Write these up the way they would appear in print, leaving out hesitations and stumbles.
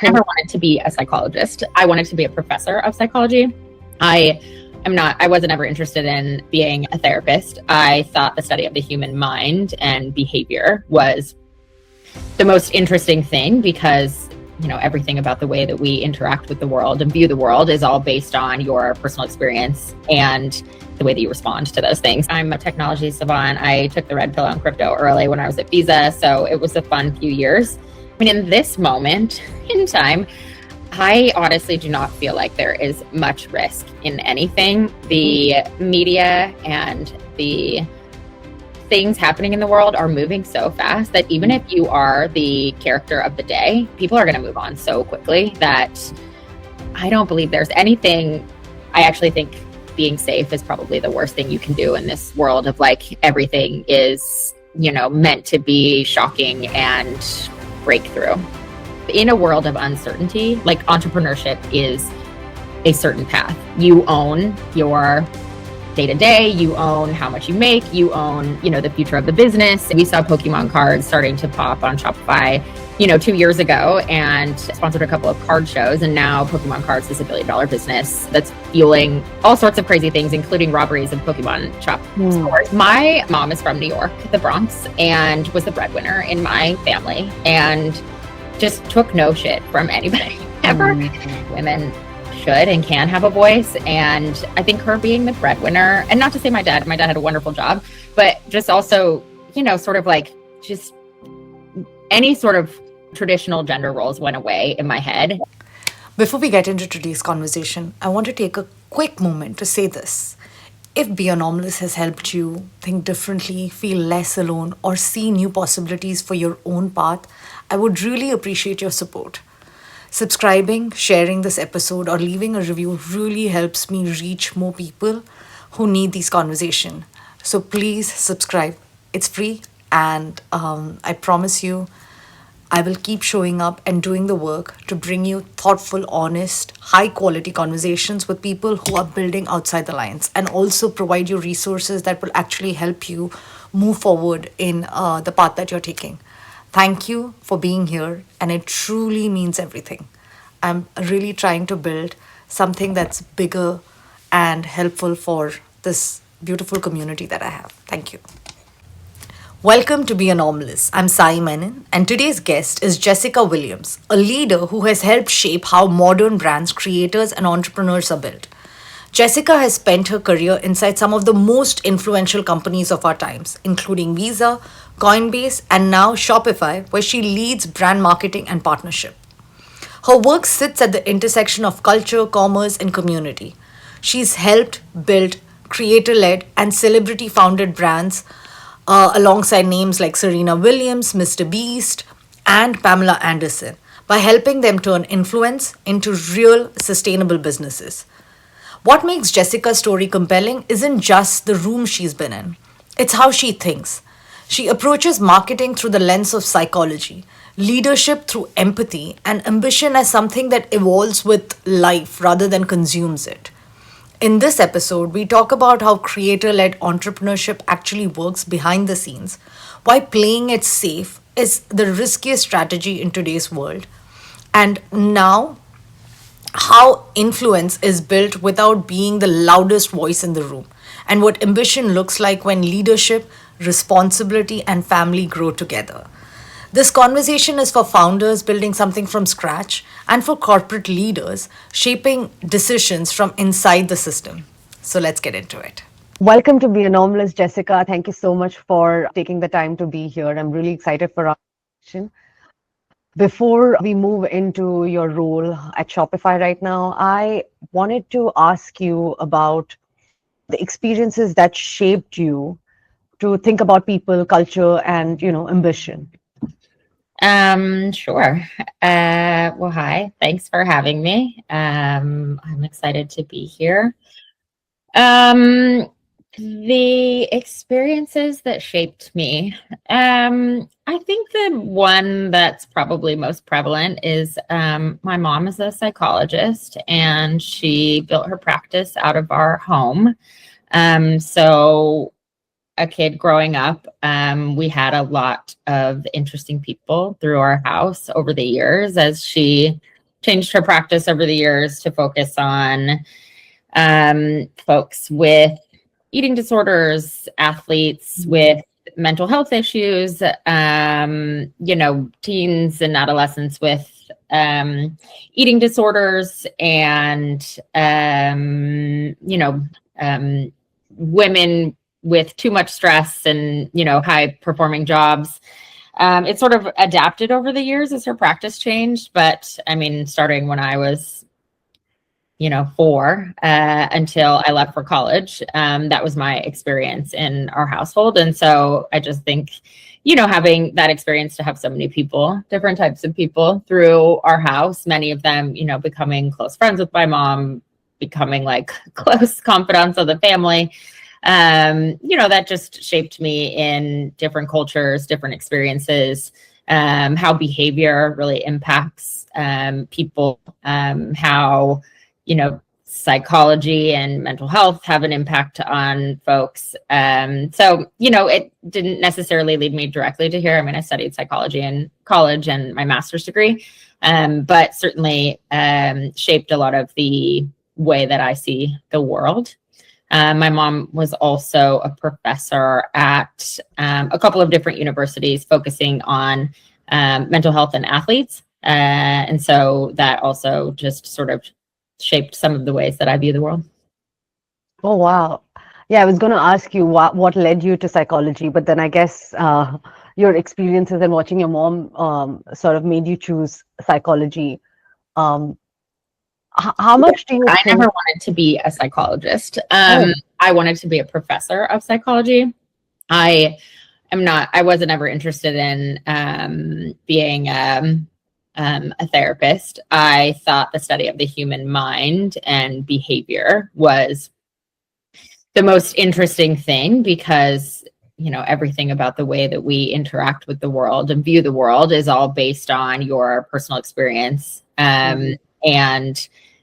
I never wanted to be a psychologist. I wanted to be a professor of psychology. I wasn't ever interested in being a therapist. I thought the study of the human mind and behavior was the most interesting thing because, everything about the way that we interact with the world and view the world is all based on your personal experience and the way that you respond to those things. I'm a technology savant. I took the red pill on crypto early when I was at Visa, so it was a fun few years. In this moment in time, I honestly do not feel like there is much risk in anything. The media and the things happening in the world are moving so fast that even if you are the character of the day, people are going to move on so quickly that I don't believe there's anything. I actually think being safe is probably the worst thing you can do in this world of everything is, meant to be shocking and breakthrough. In a world of uncertainty, entrepreneurship is a certain path. You own your day-to-day, you own how much you make, you own, the future of the business. We saw Pokemon cards starting to pop on Shopify, 2 years ago and sponsored a couple of card shows. And now Pokemon cards is $1 billion business that's fueling all sorts of crazy things, including robberies of Pokemon shop stores. My mom is from New York, the Bronx, and was the breadwinner in my family and just took no shit from anybody ever. Women should and can have a voice. And I think her being the breadwinner, and not to say my dad had a wonderful job, but just also, just any sort of traditional gender roles went away in my head. Before we get into today's conversation, I want to take a quick moment to say this. If Be Anomalous has helped you think differently, feel less alone, or see new possibilities for your own path, I would really appreciate your support. Subscribing, sharing this episode, or leaving a review really helps me reach more people who need these conversations. So please subscribe. It's free, and I promise you, I will keep showing up and doing the work to bring you thoughtful, honest, high-quality conversations with people who are building outside the lines, and also provide you resources that will actually help you move forward in the path that you're taking. Thank you for being here, and it truly means everything. I'm really trying to build something that's bigger and helpful for this beautiful community that I have. Thank you. Welcome to Be Anomalous. I'm Sai Menon, and today's guest is Jessica Williams, a leader who has helped shape how modern brands, creators, and entrepreneurs are built. Jessica has spent her career inside some of the most influential companies of our times, including Visa, Coinbase, and now Shopify, where she leads brand marketing and partnership. Her work sits at the intersection of culture, commerce, and community. She's helped build creator-led and celebrity-founded brands alongside names like Serena Williams, Mr. Beast, and Pamela Anderson by helping them turn influence into real sustainable businesses. What makes Jessica's story compelling isn't just the room she's been in. It's how she thinks. She approaches marketing through the lens of psychology, leadership through empathy, and ambition as something that evolves with life rather than consumes it. In this episode, we talk about how creator-led entrepreneurship actually works behind the scenes, why playing it safe is the riskiest strategy in today's world, and now how influence is built without being the loudest voice in the room, and what ambition looks like when leadership, responsibility, and family grow together. This conversation is for founders building something from scratch and for corporate leaders shaping decisions from inside the system. So let's get into it. Welcome to Be Anomalous, Jessica. Thank you so much for taking the time to be here. I'm really excited for our conversation. Before we move into your role at Shopify right now, I wanted to ask you about the experiences that shaped you to think about people, culture, and, ambition. Sure. Well, hi. Thanks for having me. I'm excited to be here. The experiences that shaped me, I think the one that's probably most prevalent is my mom is a psychologist and she built her practice out of our home. So a kid growing up, we had a lot of interesting people through our house over the years as she changed her practice over the years to focus on folks with eating disorders, athletes with mental health issues, teens and adolescents with eating disorders and, women with too much stress and, high performing jobs. It sort of adapted over the years as her practice changed. But I mean, starting when I was, 4 until I left for college, that was my experience in our household. And so I just think, having that experience to have so many people, different types of people through our house, many of them, becoming close friends with my mom, becoming like close confidants of the family, that just shaped me in different cultures, different experiences, how behavior really impacts people, how, psychology and mental health have an impact on folks. So, it didn't necessarily lead me directly to here. I mean, I studied psychology in college and my master's degree, but certainly shaped a lot of the way that I see the world. My mom was also a professor at a couple of different universities focusing on mental health and athletes. And so that also just sort of shaped some of the ways that I view the world. Oh, wow. Yeah, I was going to ask you what led you to psychology, but then I guess your experiences and watching your mom sort of made you choose psychology. How much do you I think? never wanted to be a psychologist. Oh. I wanted to be a professor of psychology. I wasn't ever interested in being a therapist. I thought the study of the human mind and behavior was the most interesting thing because, everything about the way that we interact with the world and view the world is all based on your personal experience and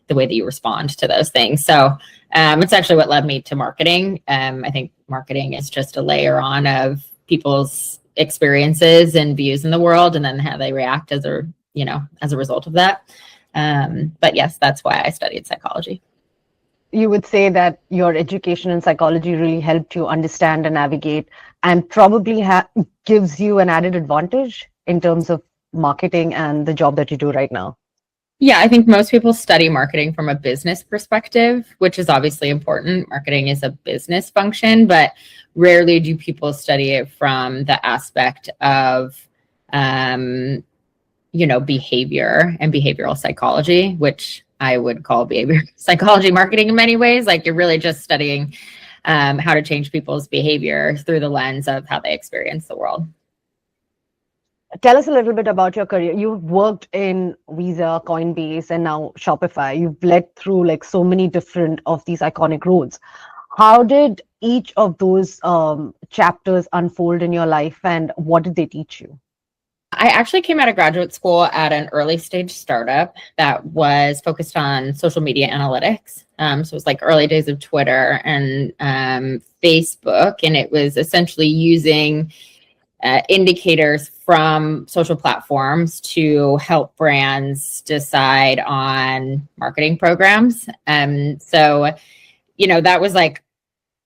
the way that you respond to those things. So it's actually what led me to marketing. I think marketing is just a layer on of people's experiences and views in the world and then how they react as a result of that. But yes, that's why I studied psychology. You would say that your education in psychology really helped you understand and navigate and probably gives you an added advantage in terms of marketing and the job that you do right now. Yeah, I think most people study marketing from a business perspective, which is obviously important. Marketing is a business function, but rarely do people study it from the aspect of, behavior and behavioral psychology, which I would call behavior psychology marketing in many ways. Like you're really just studying how to change people's behavior through the lens of how they experience the world. Tell us a little bit about your career. You've worked in Visa, Coinbase, and now Shopify. You've led through like so many different of these iconic roles. How did each of those chapters unfold in your life and what did they teach you? I actually came out of graduate school at an early stage startup that was focused on social media analytics. So it was like early days of Twitter and Facebook, and it was essentially using indicators from social platforms to help brands decide on marketing programs. So, that was like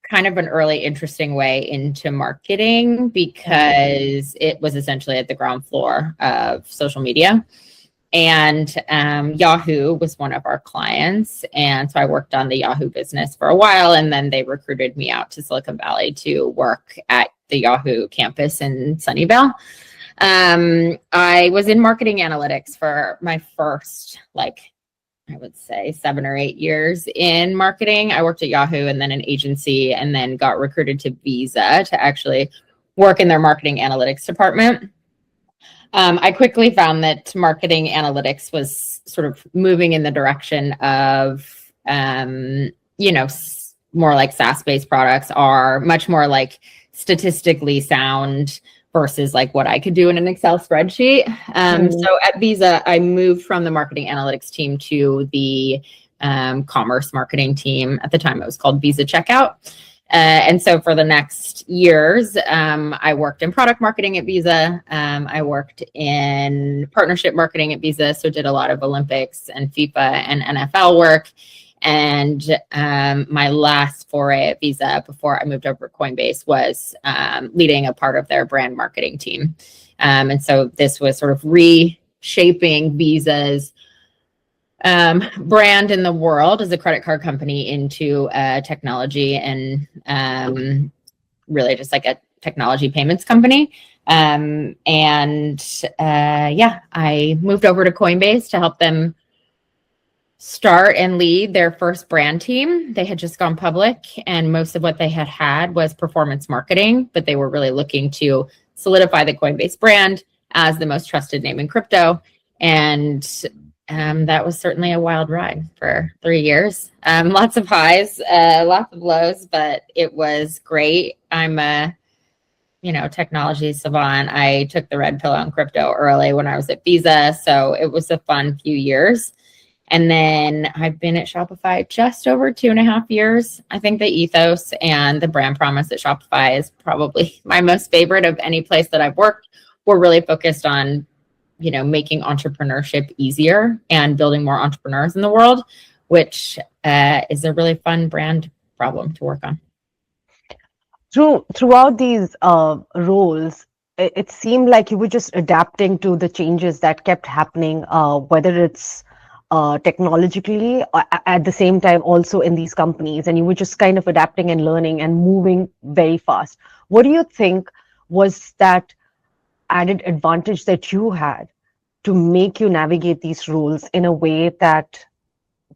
kind of an early interesting way into marketing because it was essentially at the ground floor of social media. And Yahoo was one of our clients. And so I worked on the Yahoo business for a while, and then they recruited me out to Silicon Valley to work at the Yahoo campus in Sunnyvale. I was in marketing analytics for my first, I would say 7 or 8 years in marketing. I worked at Yahoo and then an agency and then got recruited to Visa to actually work in their marketing analytics department. I quickly found that marketing analytics was sort of moving in the direction of, more like SaaS-based products are much more like statistically sound versus like what I could do in an Excel spreadsheet. So at Visa, I moved from the marketing analytics team to the commerce marketing team. At the time, it was called Visa Checkout. And so for the next years, I worked in product marketing at Visa. I worked in partnership marketing at Visa, so did a lot of Olympics and FIFA and NFL work. And my last foray at Visa before I moved over to Coinbase was leading a part of their brand marketing team. And so this was sort of reshaping Visa's brand in the world as a credit card company into technology and really just like a technology payments company. I moved over to Coinbase to help them start and lead their first brand team. They had just gone public, and most of what they had was performance marketing, but they were really looking to solidify the Coinbase brand as the most trusted name in crypto. And that was certainly a wild ride for 3 years. Lots of highs, lots of lows, but it was great. I'm a technology savant. I took the red pill on crypto early when I was at Visa, so it was a fun few years. And then I've been at Shopify just over 2.5 years. I think the ethos and the brand promise at Shopify is probably my most favorite of any place that I've worked. We're really focused on, making entrepreneurship easier and building more entrepreneurs in the world, which is a really fun brand problem to work on. Throughout these roles, it seemed like you were just adapting to the changes that kept happening, whether it's technologically, at the same time also in these companies, and you were just kind of adapting and learning and moving very fast. What do you think was that added advantage that you had to make you navigate these roles in a way that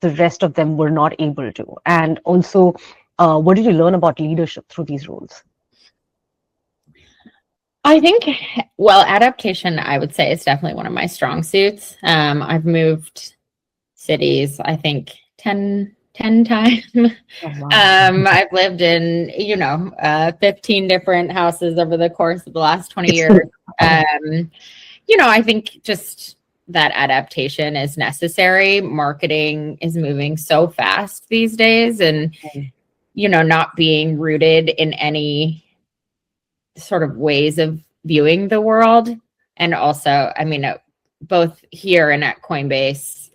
the rest of them were not able to? And also, what did you learn about leadership through these roles? I think, adaptation, I would say, is definitely one of my strong suits. I've moved cities, I think 10 times. Oh, wow. I've lived in, 15 different houses over the course of the last 20 years. I think just that adaptation is necessary. Marketing is moving so fast these days, and, not being rooted in any sort of ways of viewing the world. And also, both here and at Coinbase,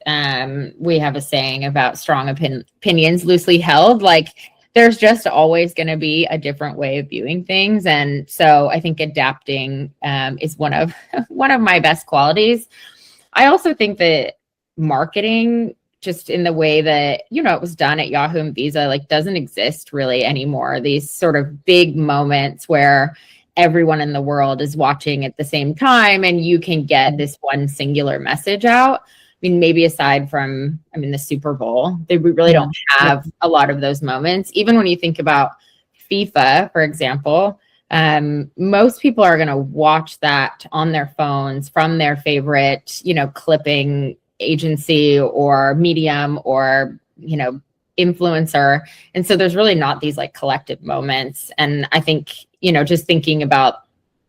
we have a saying about strong opinions loosely held. Like, there's just always going to be a different way of viewing things. And so I think adapting is one of my best qualities. I also think that marketing, just in the way that, it was done at Yahoo and Visa, like, doesn't exist really anymore. These sort of big moments where everyone in the world is watching at the same time and you can get this one singular message out. Maybe aside from, the Super Bowl, we really don't have a lot of those moments. Even when you think about FIFA, for example, most people are going to watch that on their phones from their favorite, clipping agency or medium or, influencer. And so there's really not these like collective moments. And I think, just thinking about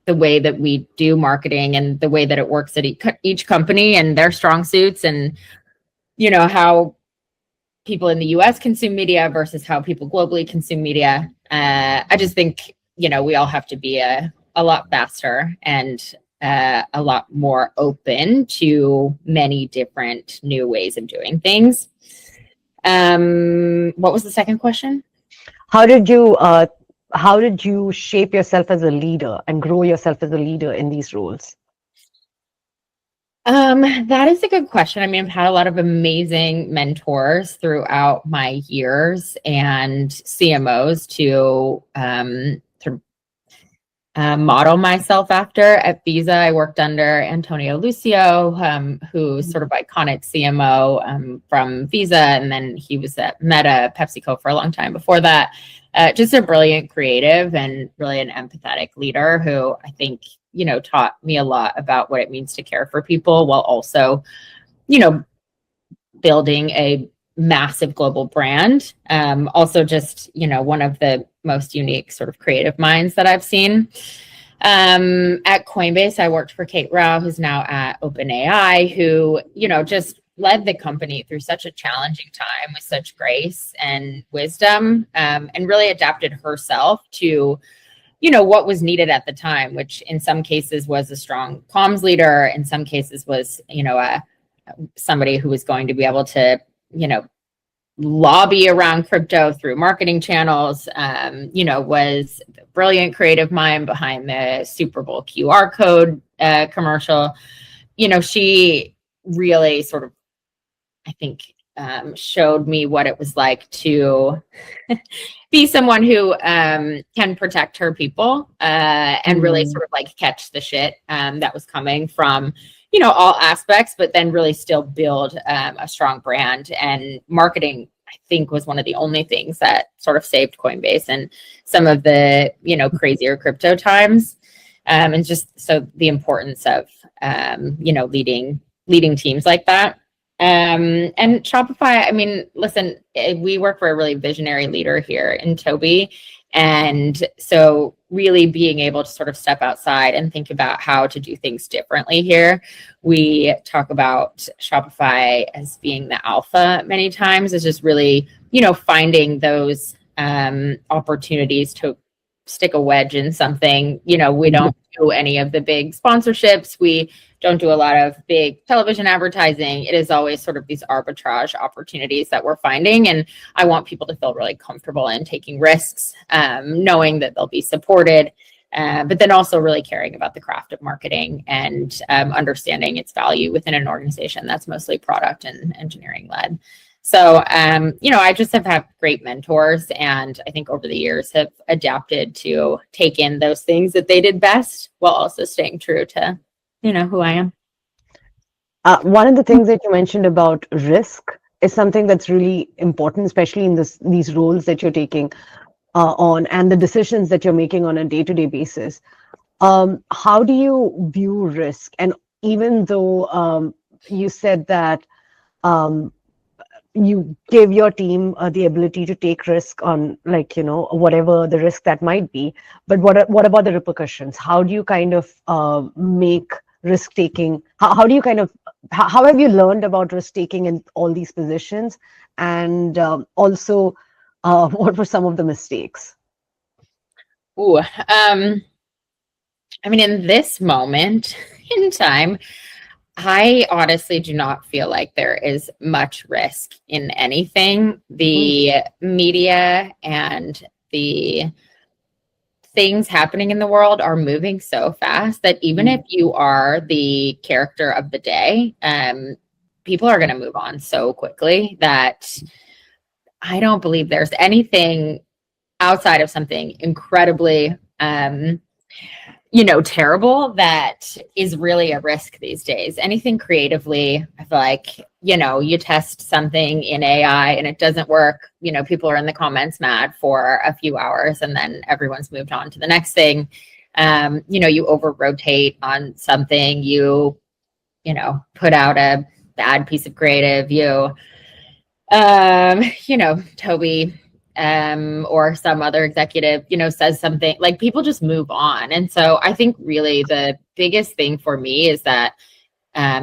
the way that we do marketing and the way that it works at each company and their strong suits and, how people in the US consume media versus how people globally consume media. I just think, we all have to be a lot faster and a lot more open to many different new ways of doing things. What was the second question? How did you shape yourself as a leader and grow yourself as a leader in these roles? That is a good question. I've had a lot of amazing mentors throughout my years and CMOs to model myself after. At Visa, I worked under Antonio Lucio, who's sort of iconic CMO from Visa, and then he was at Meta, PepsiCo for a long time before that. Just a brilliant creative and really an empathetic leader who I think, taught me a lot about what it means to care for people while also, building a massive global brand. Also just, one of the most unique sort of creative minds that I've seen. At Coinbase, I worked for Kate Rao, who's now at OpenAI, who, just led the company through such a challenging time with such grace and wisdom, and really adapted herself to, what was needed at the time, which in some cases was a strong comms leader, in some cases was, somebody who was going to be able to, lobby around crypto through marketing channels, was the brilliant creative mind behind the Super Bowl QR code commercial. She really sort of, I think, showed me what it was like to be someone who can protect her people and really sort of like catch the shit that was coming from, all aspects, but then really still build a strong brand. And marketing, I think, was one of the only things that sort of saved Coinbase and some of the, crazier crypto times. And just so the importance of, leading teams like that. And Shopify, I mean, listen, we work for a really visionary leader here in Toby. And so really being able to sort of step outside and think about how to do things differently here. We talk about Shopify as being the alpha many times. It's just really, finding those opportunities to stick a wedge in something. We don't do any of the big sponsorships. We don't do a lot of big television advertising. It is always sort of these arbitrage opportunities that we're finding. And I want people to feel really comfortable in taking risks, knowing that they'll be supported, but then also really caring about the craft of marketing and understanding its value within an organization that's mostly product and engineering led. So, I just have had great mentors, and I think over the years have adapted to take in those things that they did best while also staying true to, who I am. One of the things that you mentioned about risk is something that's really important, especially in these roles that you're taking on and the decisions that you're making on a day-to-day basis. How do you view risk? And even though you said that you give your team the ability to take risk on, whatever the risk that might be, but what about the repercussions? How do you kind of make risk taking? How do you kind of, how have you learned about risk taking in all these positions? And also, what were some of the mistakes? In this moment in time, I honestly do not feel like there is much risk in anything. The media and the things happening in the world are moving so fast that even if you are the character of the day, people are going to move on so quickly that I don't believe there's anything outside of something incredibly terrible that is really a risk these days. Anything creatively, I feel like, you test something in AI and it doesn't work, people are in the comments mad for a few hours and then everyone's moved on to the next thing. You over rotate on something, you put out a bad piece of creative, Toby, or some other executive, says something, like people just move on. And so I think really the biggest thing for me is that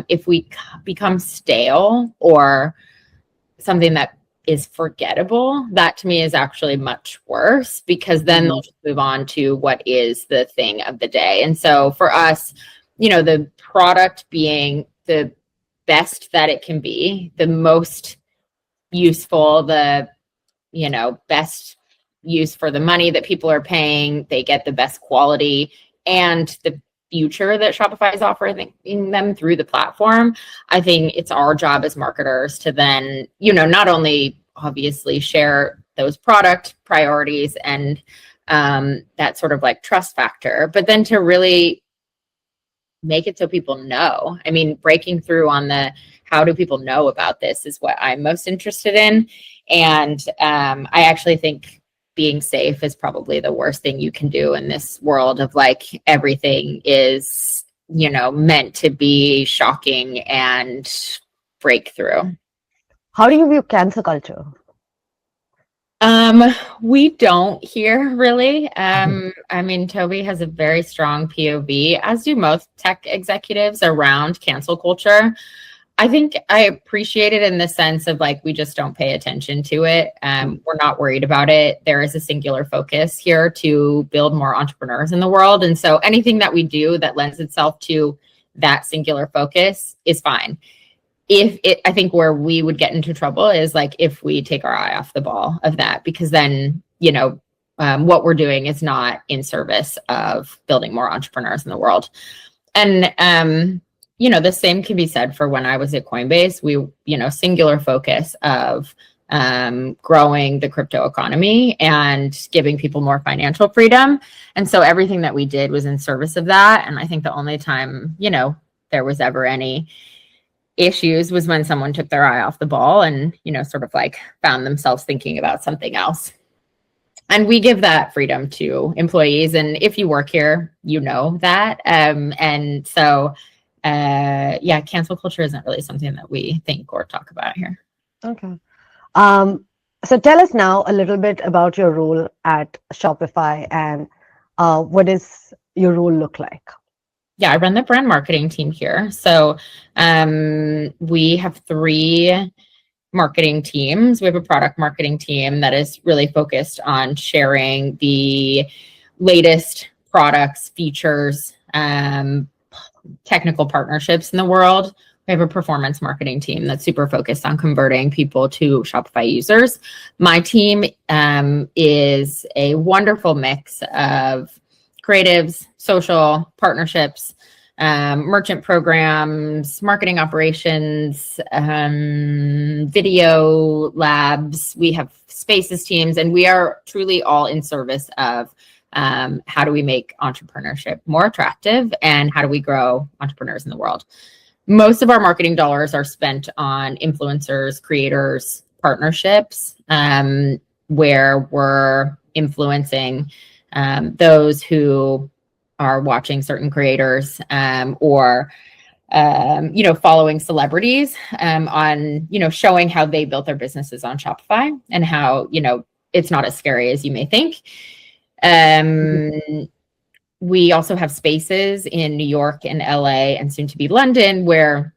if we become stale or something that is forgettable, that to me is actually much worse, because then they'll just move on to what is the thing of the day. And so for us, the product being the best that it can be, the most useful, the best use for the money that people are paying, they get the best quality and the future that Shopify is offering them through the platform. I think it's our job as marketers to then, not only obviously share those product priorities and that sort of like trust factor, but then to really make it so people know. I mean, breaking through on the how do people know about this is what I'm most interested in. And I actually think being safe is probably the worst thing you can do in this world of like everything is, meant to be shocking and breakthrough. How do you view cancel culture? We don't here really. Toby has a very strong POV, as do most tech executives, around cancel culture. I think I appreciate it in the sense of like, we just don't pay attention to it. We're not worried about it. There is a singular focus here to build more entrepreneurs in the world. And so anything that we do that lends itself to that singular focus is fine. I think where we would get into trouble is like if we take our eye off the ball of that, because then, what we're doing is not in service of building more entrepreneurs in the world. And, the same can be said for when I was at Coinbase. We, singular focus of growing the crypto economy and giving people more financial freedom. And so everything that we did was in service of that. And I think the only time, there was ever any issues was when someone took their eye off the ball and, sort of like found themselves thinking about something else. And we give that freedom to employees. And if you work here, you know that. And so, cancel culture isn't really something that we think or talk about here. Okay. So tell us now a little bit about your role at Shopify and what does your role look like? Yeah, I run the brand marketing team here. So we have 3 marketing teams. We have a product marketing team that is really focused on sharing the latest products, features, technical partnerships in the world. We have a performance marketing team that's super focused on converting people to Shopify users. My team is a wonderful mix of creatives, social partnerships, merchant programs, marketing operations, video labs. We have spaces teams, and we are truly all in service of how do we make entrepreneurship more attractive and how do we grow entrepreneurs in the world. Most of our marketing dollars are spent on influencers, creators, partnerships, where we're influencing those who are watching certain creators or following celebrities on, showing how they built their businesses on Shopify and how, it's not as scary as you may think. We also have spaces in New York and LA and soon to be London where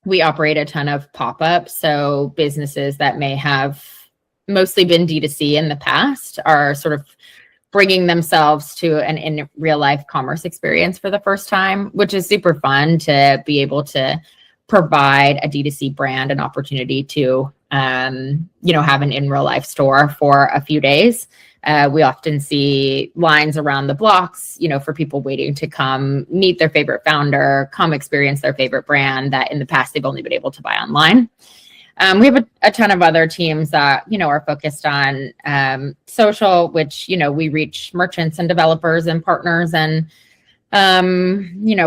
we operate a ton of pop-ups. So businesses that may have mostly been D2C in the past are sort of bringing themselves to an in real life commerce experience for the first time, which is super fun to be able to provide a D2C brand an opportunity to, have an in real life store for a few days. We often see lines around the blocks, for people waiting to come meet their favorite founder, come experience their favorite brand that in the past they've only been able to buy online. We have a ton of other teams that, are focused on social, which, we reach merchants and developers and partners and,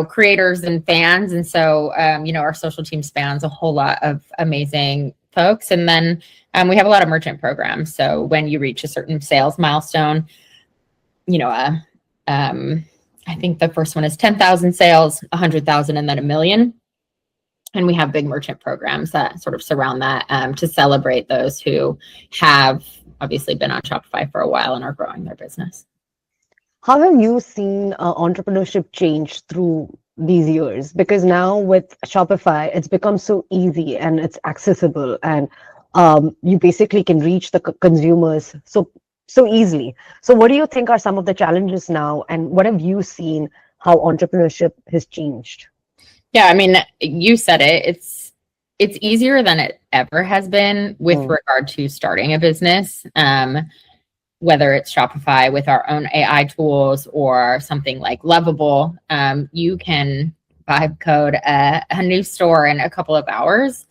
creators and fans. And so, our social team spans a whole lot of amazing folks. And then we have a lot of merchant programs. So when you reach a certain sales milestone, I think the first one is 10,000 sales, 100,000, and then 1 million. And we have big merchant programs that sort of surround that to celebrate those who have obviously been on Shopify for a while and are growing their business. How have you seen entrepreneurship change through these years? Because now with Shopify, it's become so easy and it's accessible, and you basically can reach the consumers so easily. So what do you think are some of the challenges now, and what have you seen how entrepreneurship has changed? Yeah, I mean, you said it. It's easier than it ever has been with regard to starting a business. Whether it's Shopify with our own AI tools or something like Lovable, you can vibe code a new store in a couple of hours.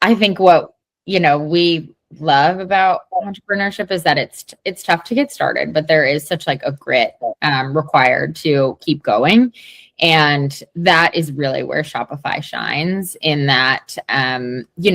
I think what we love about entrepreneurship is that it's tough to get started, but there is such like a grit required to keep going. And that is really where Shopify shines in that,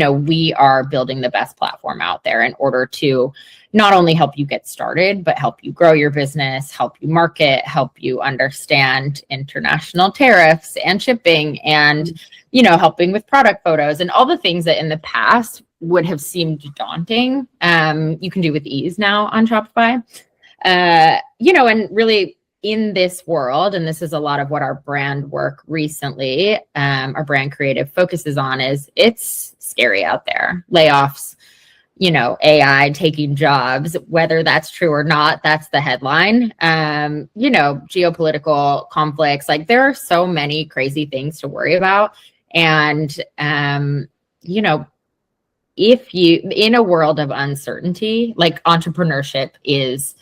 we are building the best platform out there in order to not only help you get started, but help you grow your business, help you market, help you understand international tariffs and shipping and, helping with product photos and all the things that in the past would have seemed daunting. You can do with ease now on Shopify, and really in this world, and this is a lot of what our brand work recently, our brand creative focuses on, is it's scary out there. Layoffs, AI taking jobs, whether that's true or not, that's the headline. Geopolitical conflicts, like there are so many crazy things to worry about. And, if you, in a world of uncertainty, like entrepreneurship is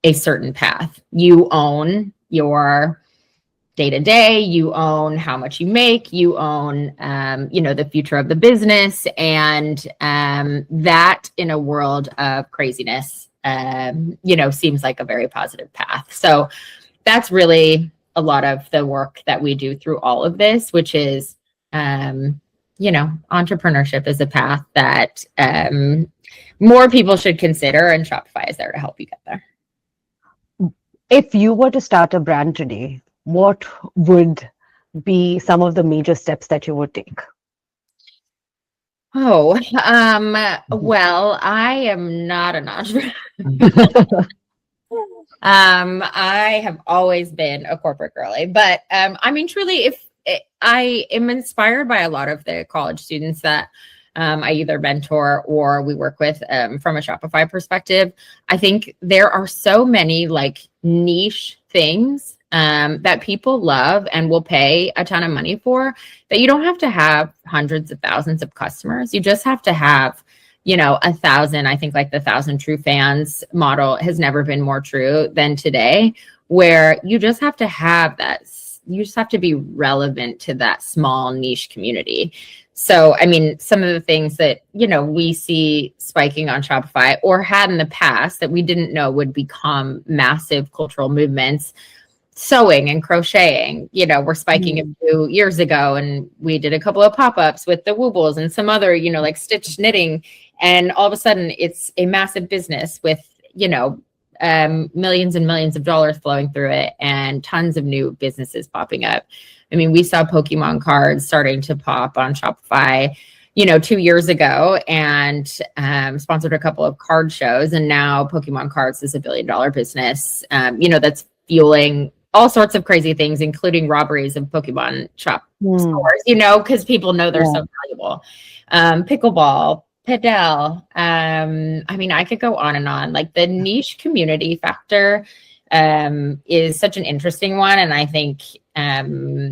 a certain path. You own your day to day, you own how much you make, you own, the future of the business. And that in a world of craziness, seems like a very positive path. So that's really a lot of the work that we do through all of this, which is, entrepreneurship is a path that more people should consider, and Shopify is there to help you get there. If you were to start a brand today, what would be some of the major steps that you would take? Well, I am not an entrepreneur. I have always been a corporate girly, but truly, if I am inspired by a lot of the college students that I either mentor or we work with from a Shopify perspective. I think there are so many like niche things that people love and will pay a ton of money for, that you don't have to have hundreds of thousands of customers. You just have to have, 1,000. I think like the 1,000 true fans model has never been more true than today, where you just have to have that. You just have to be relevant to that small niche community. So, some of the things that, we see spiking on Shopify or had in the past that we didn't know would become massive cultural movements, sewing and crocheting, were spiking a few years ago. And we did a couple of pop-ups with the Woobles and some other, like stitch knitting. And all of a sudden it's a massive business with, millions and millions of dollars flowing through it and tons of new businesses popping up. We saw Pokemon cards starting to pop on Shopify, 2 years ago, and sponsored a couple of card shows. And now Pokemon cards is $1 billion business, that's fueling all sorts of crazy things, including robberies of Pokemon shop stores, because people know they're so valuable. Pickleball, Padel. I could go on and on. Like the niche community factor is such an interesting one. And I think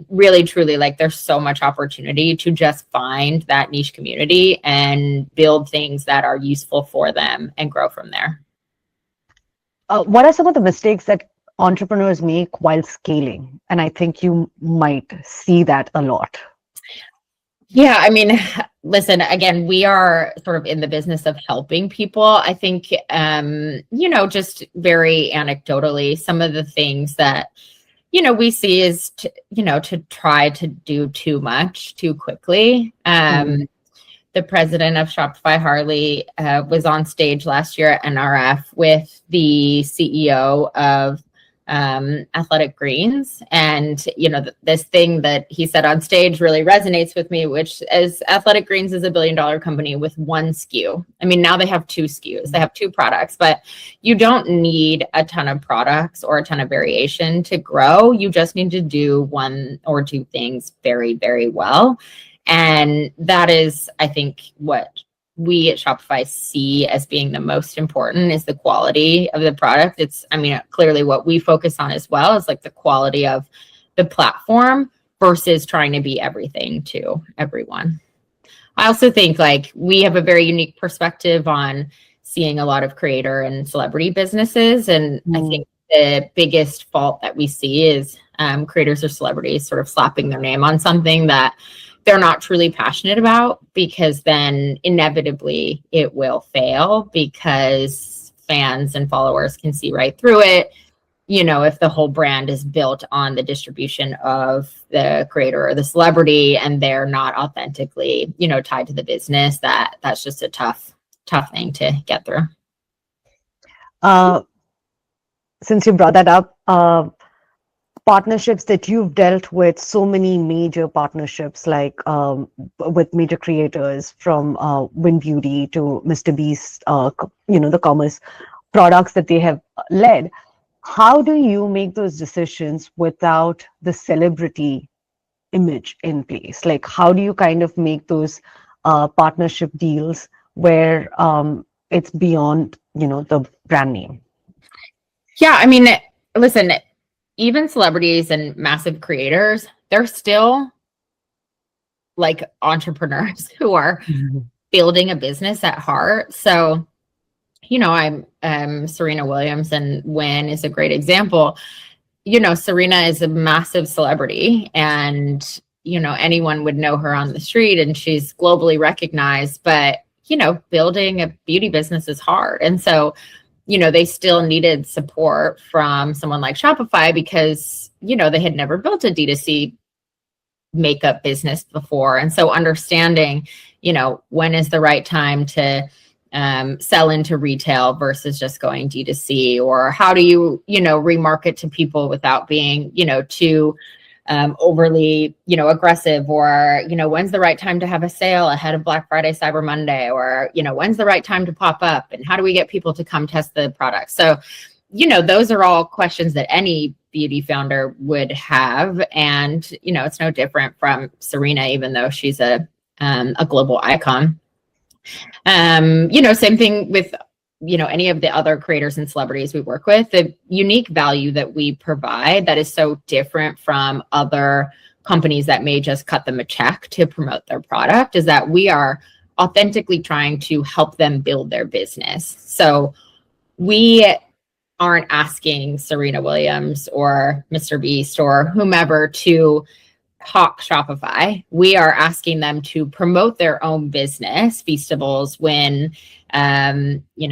really, truly, like there's so much opportunity to just find that niche community and build things that are useful for them and grow from there. What are some of the mistakes that entrepreneurs make while scaling? And I think you might see that a lot. Yeah, listen, again, we are sort of in the business of helping people. I think, just very anecdotally, some of the things that, we see is, to try to do too much too quickly. The president of Shopify, Harley, was on stage last year at NRF with the CEO of Athletic Greens. And, this thing that he said on stage really resonates with me, which is Athletic Greens is $1 billion company with one SKU. Now they have 2 SKUs, they have 2 products, but you don't need a ton of products or a ton of variation to grow. You just need to do 1 or 2 things very, very well. And that is, I think, what we at Shopify see as being the most important is the quality of the product. It's, clearly what we focus on as well is like the quality of the platform versus trying to be everything to everyone. I also think like we have a very unique perspective on seeing a lot of creator and celebrity businesses. And I think the biggest fault that we see is creators or celebrities sort of slapping their name on something that they're not truly passionate about, because then inevitably it will fail because fans and followers can see right through it. If the whole brand is built on the distribution of the creator or the celebrity and they're not authentically, tied to the business, that's just a tough thing to get through. Since you brought that up, partnerships that you've dealt with, so many major partnerships, like with major creators from Win Beauty to Mr. Beast, the commerce products that they have led. How do you make those decisions without the celebrity image in place? Like, how do you kind of make those partnership deals where it's beyond, the brand name? Yeah, I mean, listen, even celebrities and massive creators, they're still like entrepreneurs who are building a business at heart. So, I'm Serena Williams, and Wynn is a great example. Serena is a massive celebrity, and anyone would know her on the street, and she's globally recognized, but building a beauty business is hard. And so they still needed support from someone like Shopify because they had never built a D2C makeup business before. And so understanding when is the right time to sell into retail versus just going D2C, or how do you remarket to people without being too overly aggressive, or when's the right time to have a sale ahead of Black Friday, Cyber Monday, or when's the right time to pop up, and how do we get people to come test the product? So those are all questions that any beauty founder would have, and it's no different from Serena, even though she's a global icon. Same thing with any of the other creators and celebrities we work with. The unique value that we provide that is so different from other companies that may just cut them a check to promote their product is that we are authentically trying to help them build their business. So we aren't asking Serena Williams or Mr. Beast or whomever to hawk Shopify. We are asking them to promote their own business. Feastables, when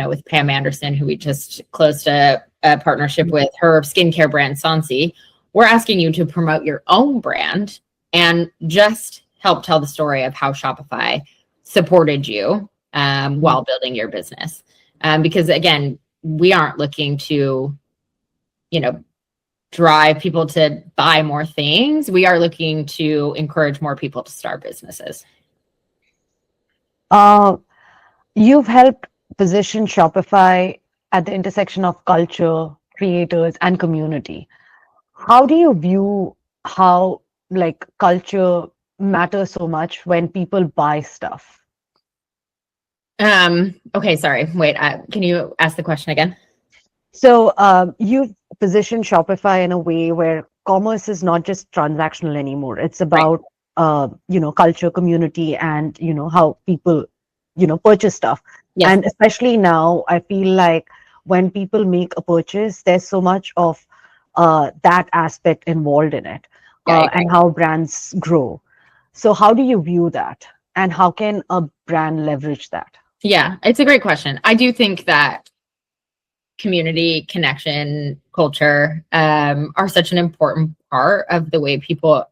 with Pam Anderson, who we just closed a partnership with, her skincare brand Sansi. We're asking you to promote your own brand and just help tell the story of how Shopify supported you while building your business. Because again, we aren't looking to, drive people to buy more things. We are looking to encourage more people to start businesses. You've helped position Shopify at the intersection of culture, creators, and community. How do you view how culture matters so much when people buy stuff? Okay, sorry. Wait, can you ask the question again? So you've positioned Shopify in a way where commerce is not just transactional anymore. It's about culture, community, and how people purchase stuff. Yes. And especially now, I feel like when people make a purchase, there's so much of that aspect involved in it, and how brands grow. So how do you view that, and how can a brand leverage that? Yeah, it's a great question. I do think that community, connection, culture are such an important part of the way people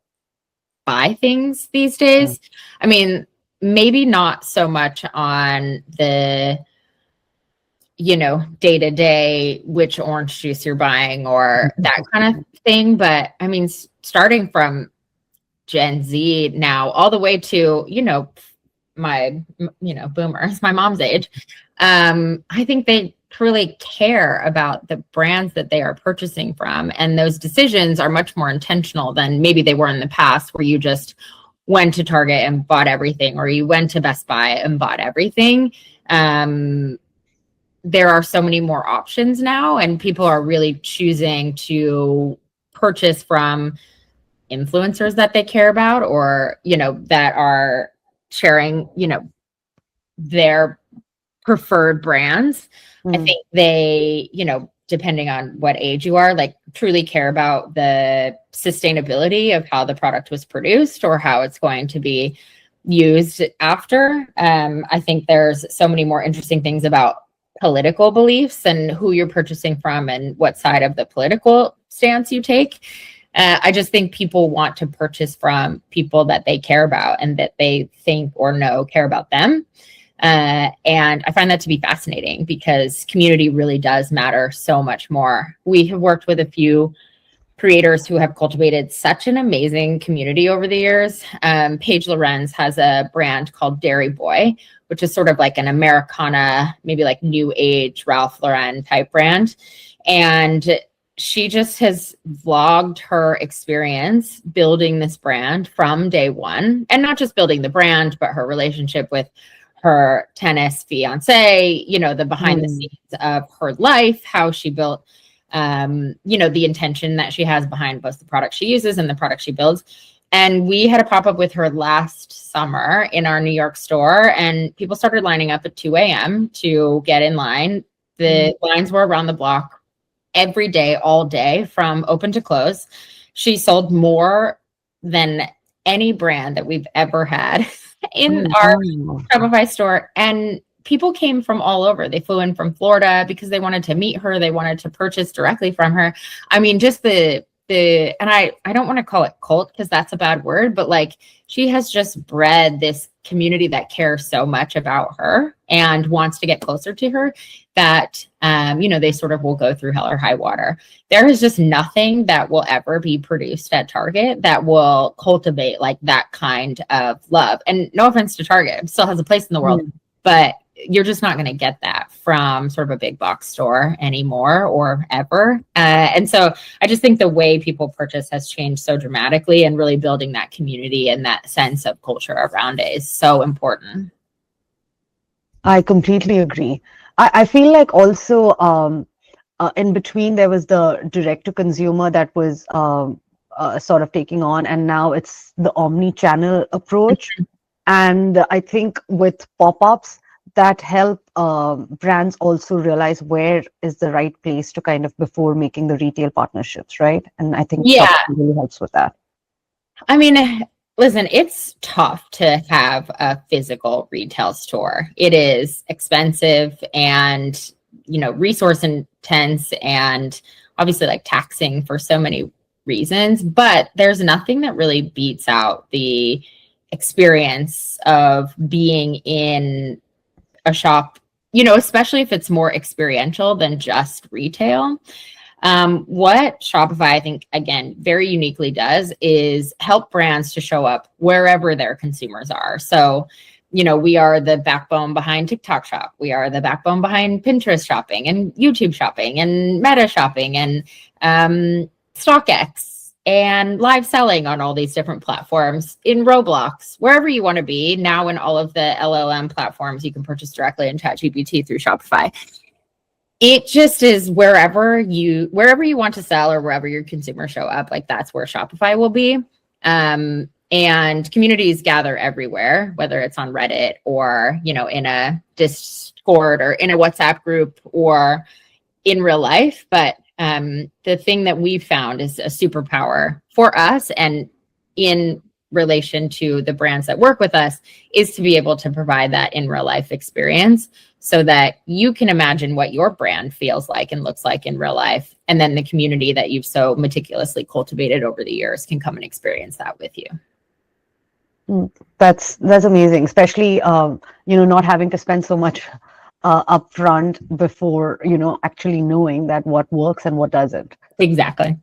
buy things these days. I mean, maybe not so much on the day-to-day which orange juice you're buying or that kind of thing, but I mean, starting from Gen Z now all the way to my boomers, my mom's age, I think they truly care about the brands that they are purchasing from, and those decisions are much more intentional than maybe they were in the past, where you just went to Target and bought everything, or you went to Best Buy and bought everything. There are so many more options now, and people are really choosing to purchase from influencers that they care about, or that are sharing their preferred brands. I think they, depending on what age you are, truly care about the sustainability of how the product was produced or how it's going to be used after. I think there's so many more interesting things about political beliefs and who you're purchasing from and what side of the political stance you take. I just think people want to purchase from people that they care about and that they think or know care about them. And I find that to be fascinating because community really does matter so much more. We have worked with a few creators who have cultivated such an amazing community over the years. Paige Lorenz has a brand called Dairy Boy, which is sort of like an Americana, maybe like new age Ralph Lauren type brand. And she just has vlogged her experience building this brand from day one, and not just building the brand, but her relationship with her tennis fiance, the behind the scenes of her life, how she built, the intention that she has behind both the product she uses and the product she builds. And we had a pop-up with her last summer in our New York store, and people started lining up at 2 a.m. to get in line. The lines were around the block every day, all day, from open to close. She sold more than any brand that we've ever had in our Shopify store. And people came from all over. They flew in from Florida because they wanted to meet her. They wanted to purchase directly from her. I mean, just and I don't want to call it cult because that's a bad word, but like, she has just bred this community that cares so much about her and wants to get closer to her that, they sort of will go through hell or high water. There is just nothing that will ever be produced at Target that will cultivate like that kind of love. And no offense to Target, it still has a place in the world, but you're just not going to get that from sort of a big box store anymore or ever. And so I just think the way people purchase has changed so dramatically, and really building that community and that sense of culture around it is so important. I completely agree. I feel like also in between there was the direct to consumer that was sort of taking on, and now it's the omni-channel approach. And I think with pop-ups that help brands also realize where is the right place to kind of before making the retail partnerships, right? And I think Shopify really helps with that. I mean, listen, it's tough to have a physical retail store. It is expensive and, resource intense and obviously like taxing for so many reasons, but there's nothing that really beats out the experience of being in a shop, especially if it's more experiential than just retail. What Shopify, I think, again, very uniquely does is help brands to show up wherever their consumers are. So, we are the backbone behind TikTok Shop. We are the backbone behind Pinterest shopping and YouTube shopping and Meta shopping and StockX and live selling on all these different platforms, in Roblox, wherever you want to be. Now in all of the LLM platforms, you can purchase directly in ChatGPT through Shopify. It just is wherever you want to sell or wherever your consumers show up, like that's where Shopify will be. And communities gather everywhere, whether it's on Reddit or, in a Discord or in a WhatsApp group or in real life. But the thing that we've found is a superpower for us and in relation to the brands that work with us is to be able to provide that in real life experience so that you can imagine what your brand feels like and looks like in real life. And then the community that you've so meticulously cultivated over the years can come and experience that with you. That's amazing, especially, not having to spend so much upfront before, actually knowing that what works and what doesn't. Exactly.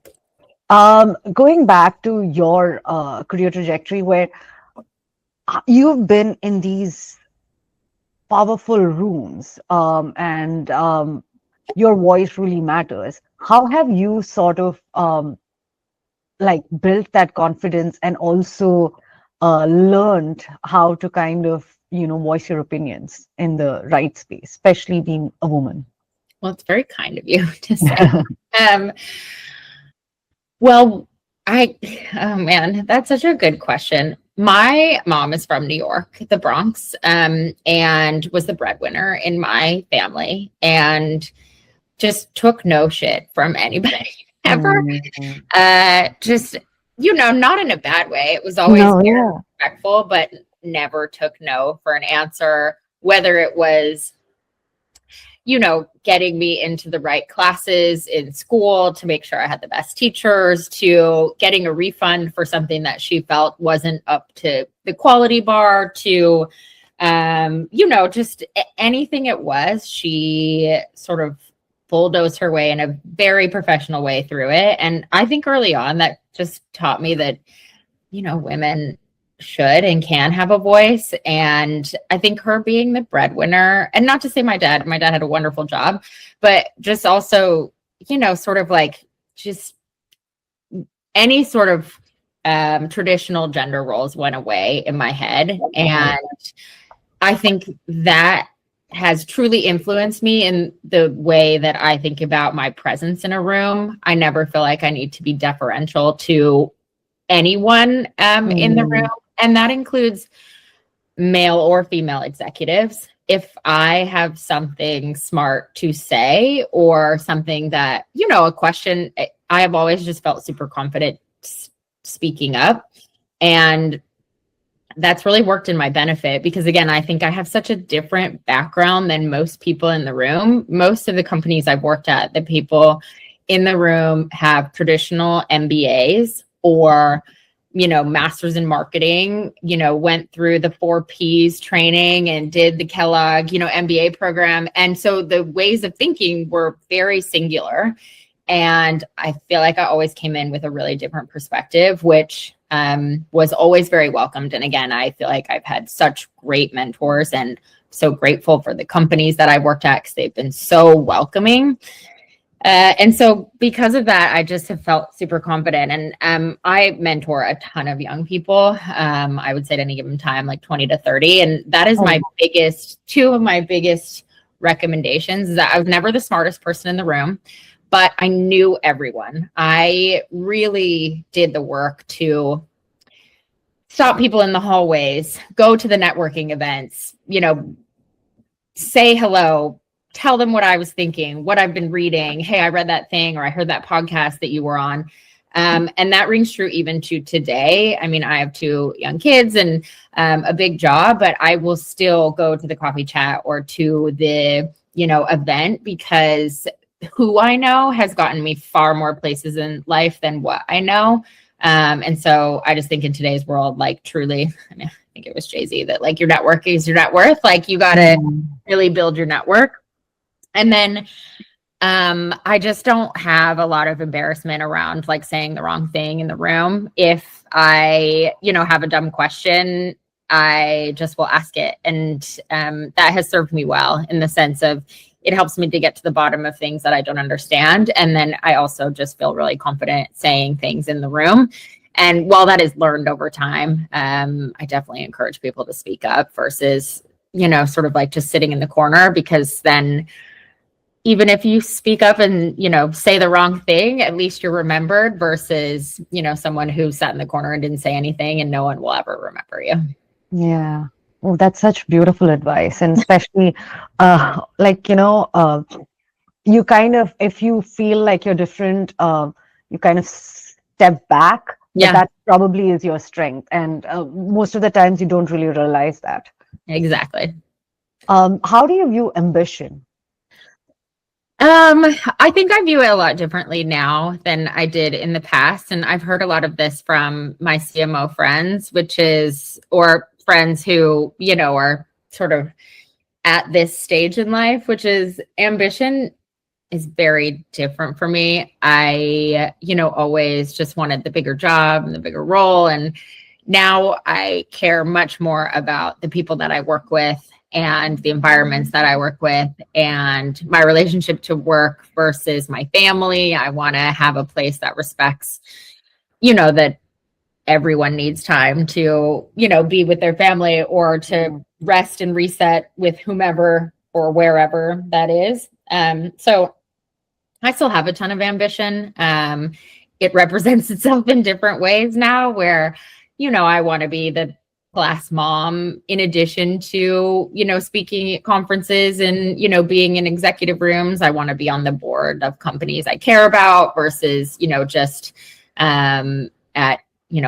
Going back to your career trajectory, where you've been in these powerful rooms and your voice really matters. How have you sort of built that confidence and also learned how to kind of, voice your opinions in the right space, especially being a woman? Well, it's very kind of you to say. Well, oh man, that's such a good question. My mom is from New York, the Bronx, and was the breadwinner in my family and just took no shit from anybody ever. Just, not in a bad way. It was always respectful, but never took no for an answer, whether it was getting me into the right classes in school to make sure I had the best teachers, to getting a refund for something that she felt wasn't up to the quality bar, to, just anything it was. She sort of bulldozed her way in a very professional way through it. And I think early on that just taught me that, women should and can have a voice. And I think her being the breadwinner, and not to say my dad had a wonderful job, but just also, sort of like just any sort of traditional gender roles went away in my head. And I think that has truly influenced me in the way that I think about my presence in a room. I never feel like I need to be deferential to anyone in the room. And that includes male or female executives. If I have something smart to say or something that, a question, I have always just felt super confident speaking up. And that's really worked in my benefit because, again, I think I have such a different background than most people in the room. Most of the companies I've worked at, the people in the room have traditional MBAs or, masters in marketing, went through the 4Ps training and did the Kellogg, MBA program. And so the ways of thinking were very singular. And I feel like I always came in with a really different perspective, which was always very welcomed. And again, I feel like I've had such great mentors and so grateful for the companies that I've worked at because they've been so welcoming. And so because of that, I just have felt super confident. And I mentor a ton of young people. I would say at any given time, like 20 to 30. And that is two of my biggest recommendations is that I was never the smartest person in the room, but I knew everyone. I really did the work to stop people in the hallways, go to the networking events, say hello, tell them what I was thinking, what I've been reading. Hey, I read that thing, or I heard that podcast that you were on. And that rings true even to today. I mean, I have 2 young kids and a big job, but I will still go to the coffee chat or to the, event because who I know has gotten me far more places in life than what I know. And so I just think in today's world, like truly, I think it was Jay-Z that like your network is your net worth. Like you got to really build your network. And then I just don't have a lot of embarrassment around like saying the wrong thing in the room. If I, have a dumb question, I just will ask it. And that has served me well in the sense of it helps me to get to the bottom of things that I don't understand. And then I also just feel really confident saying things in the room. And while that is learned over time, I definitely encourage people to speak up versus, sort of like just sitting in the corner, because then even if you speak up and, say the wrong thing, at least you're remembered versus, someone who sat in the corner and didn't say anything and no one will ever remember you. Yeah. Oh, that's such beautiful advice. And especially, you kind of, if you feel like you're different, you kind of step back. Yeah. But that probably is your strength. And most of the times you don't really realize that. Exactly. How do you view ambition? I think I view it a lot differently now than I did in the past. And I've heard a lot of this from my CMO friends, or friends who, are sort of at this stage in life, which is ambition is very different for me. I, always just wanted the bigger job and the bigger role. And now I care much more about the people that I work with and the environments that I work with and my relationship to work versus my family. I want to have a place that respects, that everyone needs time to, be with their family or to rest and reset with whomever or wherever that is. So I still have a ton of ambition. It represents itself in different ways now where, I want to be the class mom in addition to, speaking at conferences and, being in executive rooms. I want to be on the board of companies I care about versus, just at,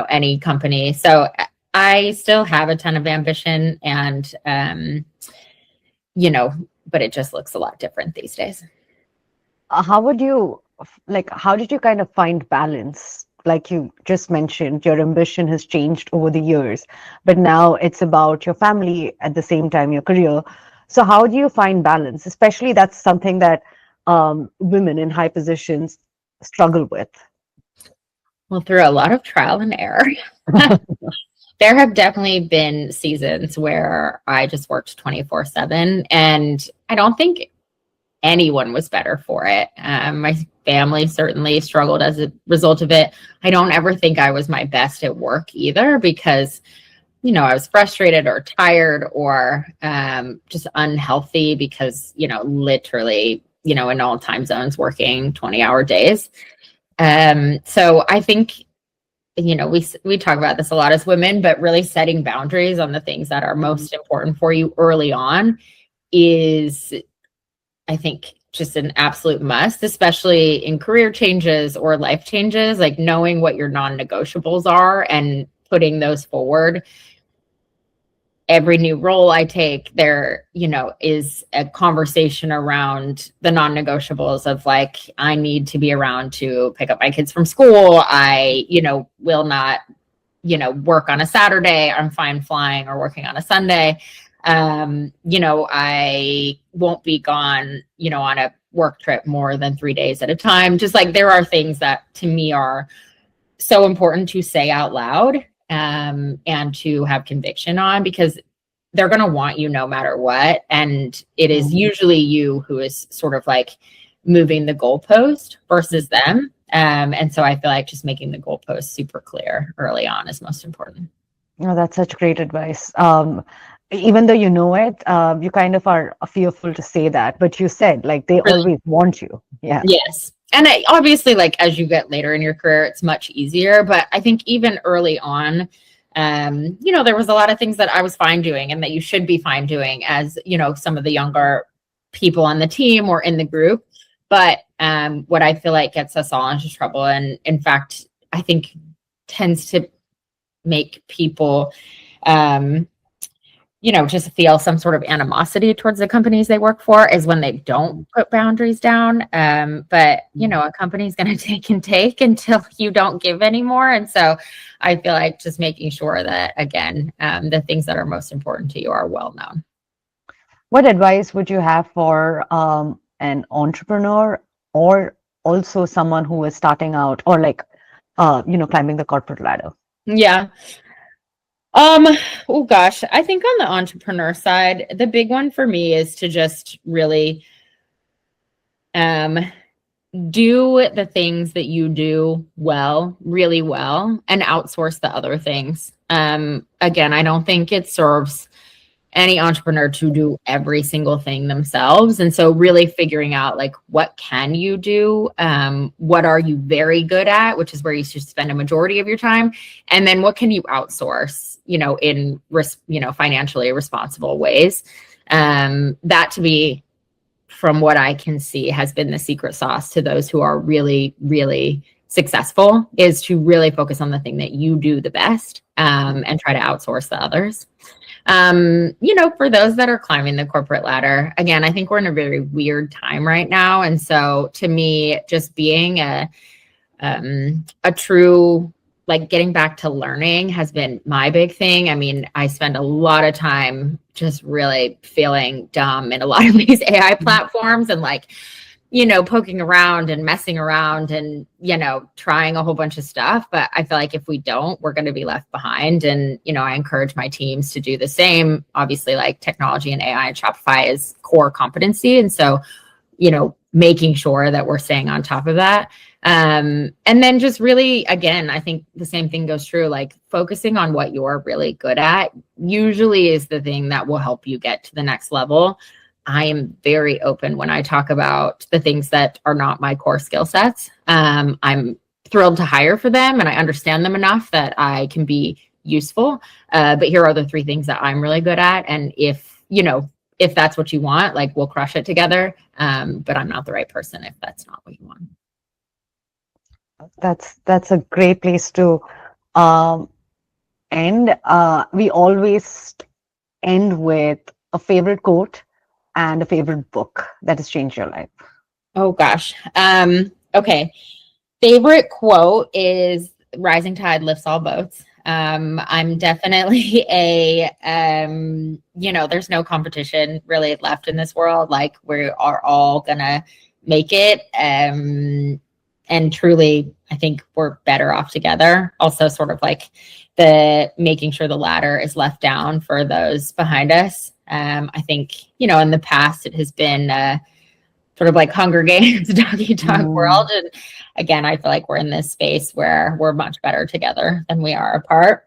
any company. So I still have a ton of ambition and, but it just looks a lot different these days. How did you kind of find balance? Like you just mentioned, your ambition has changed over the years, but now it's about your family at the same time, your career. So how do you find balance? Especially that's something that women in high positions struggle with. Well, through a lot of trial and error. There have definitely been seasons where I just worked 24/7, and I don't think anyone was better for it. My family certainly struggled as a result of it. I don't ever think I was my best at work either, because I was frustrated or tired or just unhealthy because, literally, in all time zones, working 20-hour days. So I think, we talk about this a lot as women, but really setting boundaries on the things that are most important for you early on is, I think, just an absolute must, especially in career changes or life changes, like knowing what your non-negotiables are and putting those forward. Every new role I take, there, is a conversation around the non-negotiables of like, I need to be around to pick up my kids from school. I, will not, work on a Saturday. I'm fine flying or working on a Sunday. I won't be gone, on a work trip more than 3 days at a time. Just like there are things that to me are so important to say out loud. And to have conviction on, because they're going to want you no matter what. And it is usually you who is sort of like moving the goalpost versus them. And so I feel like just making the goalpost super clear early on is most important. Oh, that's such great advice. Even though you know it, you kind of are fearful to say that, but you said like they Really? always want you. Yeah. Yes. And obviously, like as you get later in your career, it's much easier. But I think even early on, there was a lot of things that I was fine doing and that you should be fine doing as, some of the younger people on the team or in the group. But what I feel like gets us all into trouble, and in fact, I think tends to make people, just feel some sort of animosity towards the companies they work for, is when they don't put boundaries down. But, a company's going to take and take until you don't give anymore. And so I feel like just making sure that, again, the things that are most important to you are well known. What advice would you have for an entrepreneur, or also someone who is starting out, or like, climbing the corporate ladder? Yeah. Oh gosh, I think on the entrepreneur side, the big one for me is to just really do the things that you do well, really well, and outsource the other things. Again, I don't think it serves any entrepreneur to do every single thing themselves. And so really figuring out like, what can you do? What are you very good at, which is where you should spend a majority of your time. And then what can you outsource, in financially responsible ways? That to me, from what I can see, has been the secret sauce to those who are really, really successful, is to really focus on the thing that you do the best, and try to outsource the others. For those that are climbing the corporate ladder, again, I think we're in a very weird time right now. And so to me, just being a true, like getting back to learning has been my big thing. I mean, I spend a lot of time just really feeling dumb in a lot of these AI platforms and like, poking around and messing around and, trying a whole bunch of stuff. But I feel like if we don't, we're going to be left behind. And, I encourage my teams to do the same. Obviously, like technology and AI and Shopify is core competency. And so, making sure that we're staying on top of that. And then just really, again, I think the same thing goes true, like focusing on what you're really good at usually is the thing that will help you get to the next level. I am very open when I talk about the things that are not my core skill sets. I'm thrilled to hire for them and I understand them enough that I can be useful. But here are the 3 things that I'm really good at. And if that's what you want, like we'll crush it together. But I'm not the right person if that's not what you want. That's a great place to end. We always end with a favorite quote and a favorite book that has changed your life. Oh gosh. Okay. Favorite quote is "Rising tide lifts all boats." I'm definitely there's no competition really left in this world. Like we are all gonna make it. And truly, I think we're better off together. Also sort of like the making sure the ladder is left down for those behind us. I think, in the past, it has been sort of like Hunger Games, dog eat dog world. And again, I feel like we're in this space where we're much better together than we are apart.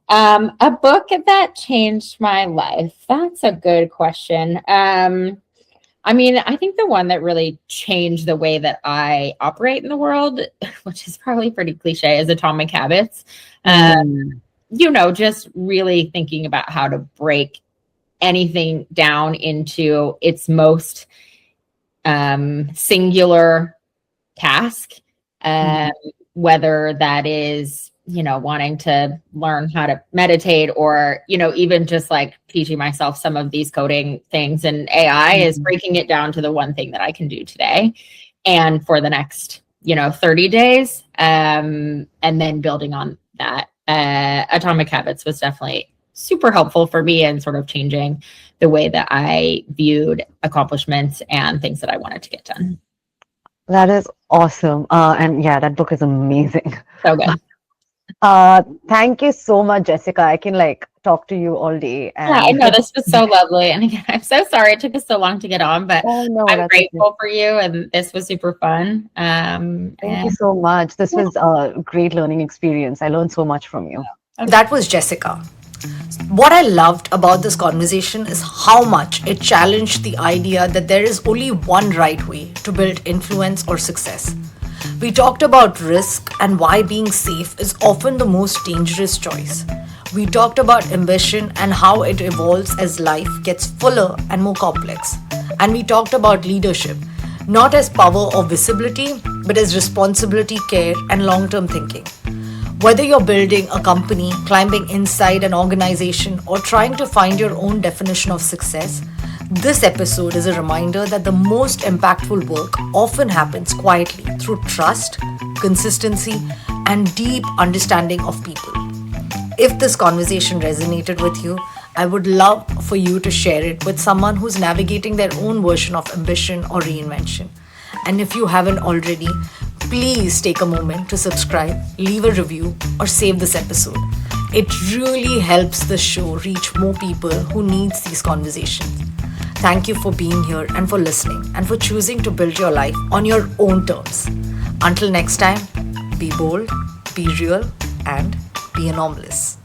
A book that changed my life. That's a good question. I mean, I think the one that really changed the way that I operate in the world, which is probably pretty cliche, is Atomic Habits. Just really thinking about how to break anything down into its most singular task, whether that is, wanting to learn how to meditate or, even just like teaching myself some of these coding things, and AI is breaking it down to the one thing that I can do today and for the next, 30 days. And then building on that. Atomic Habits was definitely super helpful for me and sort of changing the way that I viewed accomplishments and things that I wanted to get done. That is awesome. And yeah, that book is amazing. So good. Thank you so much, Jessica. I can talk to you all day. And yeah, I know, this was so lovely. And again, I'm so sorry it took us so long to get on, but I'm grateful for you, and this was super fun. Thank you so much. This was a great learning experience. I learned so much from you. That was Jessica. What I loved about this conversation is how much it challenged the idea that there is only one right way to build influence or success. We talked about risk and why being safe is often the most dangerous choice. We talked about ambition and how it evolves as life gets fuller and more complex. And we talked about leadership, not as power or visibility, but as responsibility, care, and long-term thinking. Whether you're building a company, climbing inside an organization, or trying to find your own definition of success, this episode is a reminder that the most impactful work often happens quietly through trust, consistency, and deep understanding of people. If this conversation resonated with you, I would love for you to share it with someone who's navigating their own version of ambition or reinvention. And if you haven't already, please take a moment to subscribe, leave a review, or save this episode. It really helps the show reach more people who needs these conversations. Thank you for being here and for listening and for choosing to build your life on your own terms. Until next time, be bold, be real, and be anomalous.